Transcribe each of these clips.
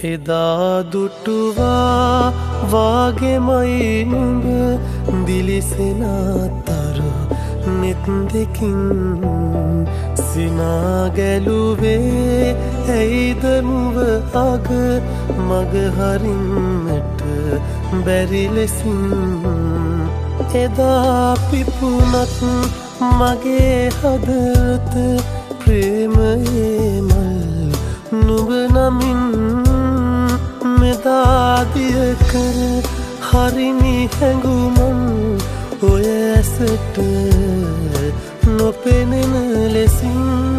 එදා දුටුවා වාගෙමයි නුඹ දිලිසෙන තරු නෙත් දෙකින් සිනා ගැලුවේ ඇයිද මුව අග මග හරින්නට බැරි ලෙසින් එදා පිපුණත් මගේ හදවත ප්‍රේමයේ මල් නුඹ නමින් මෙදා දිය කර හරිනි හැඟුමන් ඔය ඇසට නොපෙනෙන ලෙසින්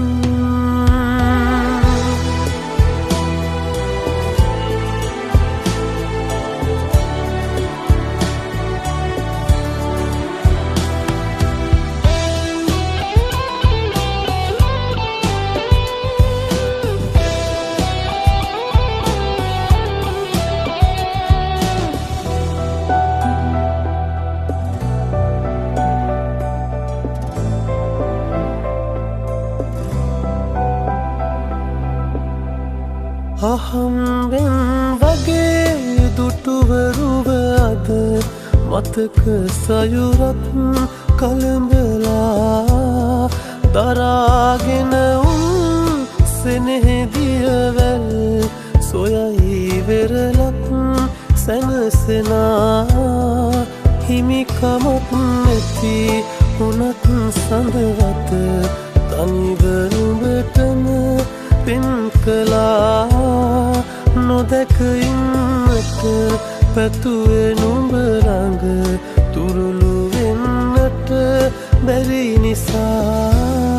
අහම්බෙන් වගේ දුටුවරුව අද මතක සයුරත් කලඹලා දරාගෙන සෙනෙහදියවැල් සොයයි වෙරලක් සැනසෙනා හිමිකමක් නැති උනත් සඳවත තනිව නුඹටම පෙන් කළා නොදැක ඉන්නට පැතුවේ නුඹ ළඟ තුරුළු වෙන්නට බැරි නිසා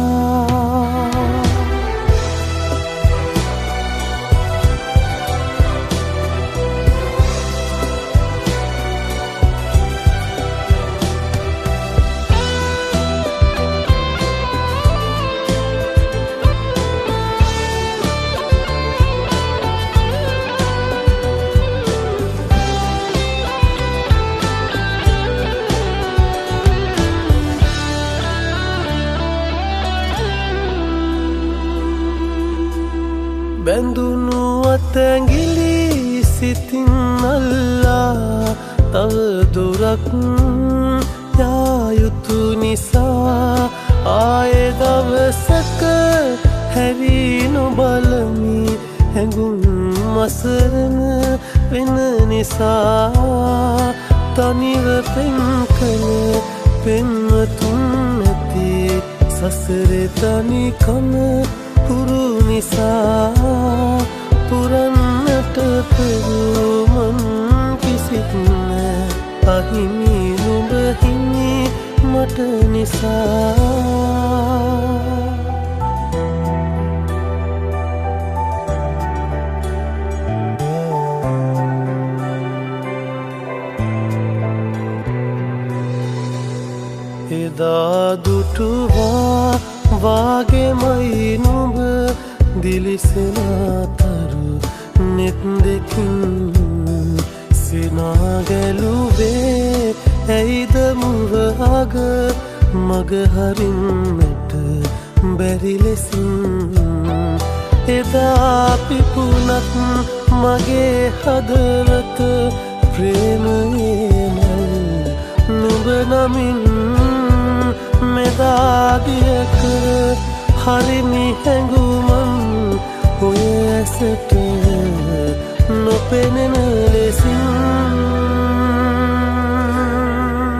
බැඳුණු අතැඟිලි සිතින් අල්ලා තව දුරක් යා යුතු නිසා ආයේ දවසක හැරී නොබලමි හැඟුම් මසරන වෙන නිසා තනිව පෙන් කළ පෙන්වතුන් නැති සසරේ තනිකම පුරු නිසා පුරන්නට පෙරුමන් කිසිත් නෑ අහිමි නුඹ හිමි මට නිසා එදා දුටුවා වාගෙමයි නුඹ දිලිසෙන තරු නෙත් දෙකින් සිනා ගැලුවේ ඇයිද මුව අග මග හරින්නට බැරි ලෙසින් එදා පිපුණත් මගේ හදවත ප්‍රේමයේ මල් නුඹ නමින් මෙදා දිය කර හරිනි හැඟුමන් ඔය ඇසට නොපෙනෙන